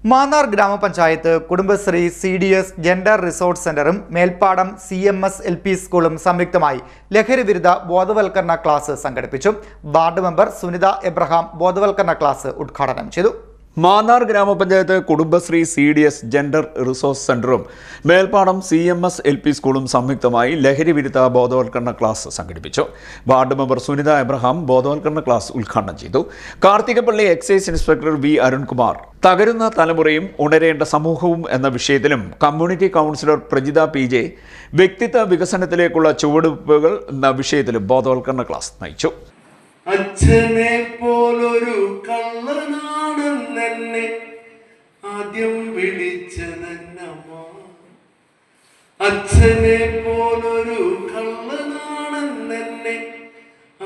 മാന്നാർ ഗ്രാമപഞ്ചായത്ത് Kudumbashree CDS gender resource സെന്ററും Melpadam CMS LP സ്കൂളും സംയുക്തമായി ലഹരിവിരുദ്ധ ബോധവൽക്കരണ ക്ലാസ് സംഘടിപ്പിച്ചു. വാർഡ് മെമ്പർ സുനിത എബ്രഹാം ബോധവൽക്കരണ ക്ലാസ് ഉദ്ഘാടനം ചെയ്തു. മാന്നാർ ഗ്രാമപഞ്ചായത്ത് കുടുംബശ്രീ CDS ജെൻഡർ റിസോഴ്സ് സെന്ററും മേൽപ്പാടം CMS LP സ്കൂളും സംയുക്തമായി ലഹരി വിരുദ്ധ ബോധവൽക്കരണ ക്ലാസ് സംഘടിപ്പിച്ചു. വാർഡ് മെമ്പർ സുനിത എബ്രഹാം ബോധവൽക്കരണ ക്ലാസ് ഉദ്ഘാടനം ചെയ്തു. Karthikappally excise inspector V Arunkumar തകരുന്ന തലമുറയും ഉണരേണ്ട സമൂഹവും എന്ന വിഷയത്തിലും കമ്മ്യൂണിറ്റി കൗൺസിലർ പ്രജിത PJ വ്യക്തിത്വ വികസനത്തിലേക്കുള്ള ചുവടുവയ്പ്പുകൾ എന്ന വിഷയത്തിലും ബോധവൽക്കരണ ക്ലാസ് നയിച്ചു. അച്ഛനെ പോലൊരു കള്ളനാണെന്നെ ആദ്യം വിളിച്ചതന്നമ്മ. അച്ഛനെ പോലൊരു കള്ളനാണെന്നെ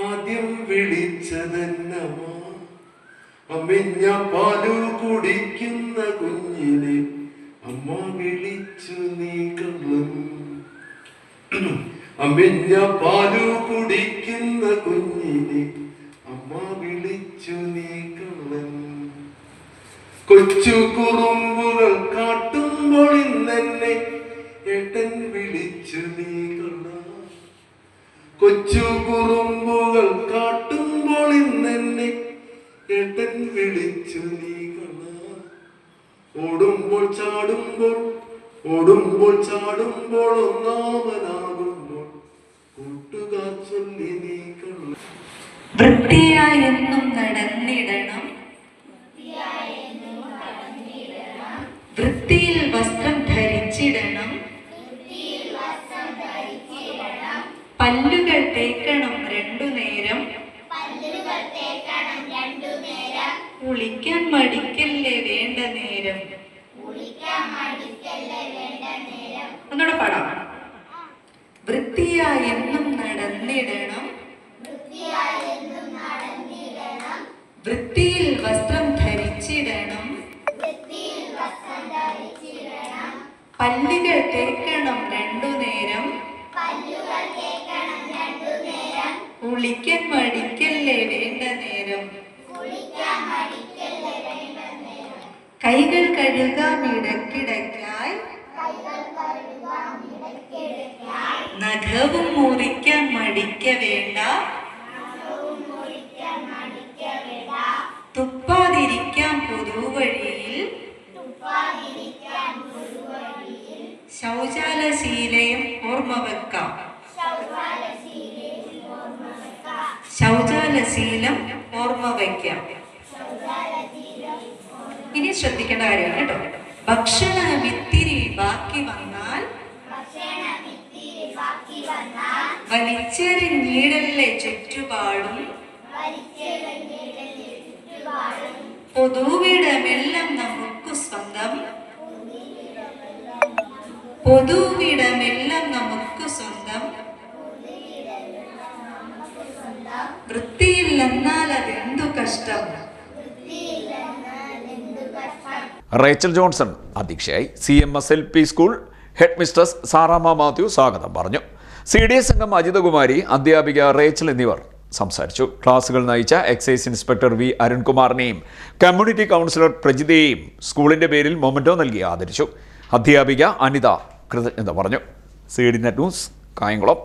ആദ്യം വിളിച്ചതന്നമ്മ. അമ്മിഞ്ഞ പാലു കുടിക്കുന്ന കുഞ്ഞിനെ അമ്മ വിളിച്ചു നീ കള്ളൻ. അമ്മിഞ്ഞ പാലു കുടിക്കുന്ന കുഞ്ഞിനെ അമ്മ വിളിച്ചു നീ കള്ളൻ. കൊച്ചു കുറുമ്പുകൾ കാട്ടുമ്പോൾ ഇന്നെന്നെ ഏട്ടൻ വിളിച്ചു നീ കള്ള. കൊച്ചു കുറുമ്പുകൾ കാട്ടുമ്പോൾ ഇന്നെന്നെ ഏട്ടൻ വിളിച്ചു നീ കള്ള. ഓടുമ്പോൾ ചാടുമ്പോൾ ഒന്നാമനാകുമ്പോൾ കൂട്ടുകാർ ചൊല്ലി നീ കള്ള. വൃത്തിയായെന്നും നടന്നിടണം, വൃത്തിയിൽ വസ്ത്രം ധരിച്ചിടണം, പല്ലുകൾ തേക്കണം രണ്ടു നേരം, കുളിക്കാൻ മടിക്കല്ലേ വേണ്ട നേരം. ഒന്നുകൂടെ പാടാം. വൃത്തിയായെന്നും നടന്നിടണം, വൃത്തിയിൽ വസ്ത്രം ധരിച്ചിടണം, പല്ലുകൾ തേക്കണം രണ്ടു നേരം, കുളിക്കാൻ മടിക്കല്ലേ വേണ്ട നേരം. കൈകൾ കഴുകാം ഇടയ്ക്കിടയ്ക്കായി, നഖവും മുറിക്കാൻ മടിക്ക വേണ്ട, തുപ്പാതിരിക്കാം പൊതുവഴിയിൽ, ശൗചാലശീലയും ഓർമ്മ വെക്കാം. ശൗചാലശീലം ഓർമ്മ വയ്ക്കാം. ഇനി ശ്രദ്ധിക്കേണ്ട കാര്യമാണ് കേട്ടോ. ഭക്ഷണം ഇത്തിരി ബാക്കി വന്നാൽ വലിച്ചെറിഞ്ഞിടല്ലേ ചുറ്റുപാടും, പൊതുവിടമെല്ലാം നമുക്ക് സ്വന്തം, പൊതുവിടമെല്ലാം നമുക്ക് സ്വന്തം. വൃത്തിയില്ലെന്നാൽ അതെന്തു കഷ്ടം. റേച്ചൽ ജോൺസൺ അധ്യക്ഷയായി. CMS LP school headmistress Saramma Mathew സ്വാഗതം പറഞ്ഞു. CDS അംഗം അജിതകുമാരി, അധ്യാപിക റേച്ചൽ എന്നിവർ സംസാരിച്ചു. ക്ലാസുകൾ നയിച്ച എക്സൈസ് ഇൻസ്പെക്ടർ V അരുൺകുമാറിനെയും കമ്മ്യൂണിറ്റി കൗൺസിലർ പ്രജിതയെയും സ്കൂളിന്റെ പേരിൽ മൊമെന്റോ നൽകി ആദരിച്ചു. അധ്യാപിക അനിത കൃതജ്ഞത പറഞ്ഞു. CDNet news, Kayamkulam.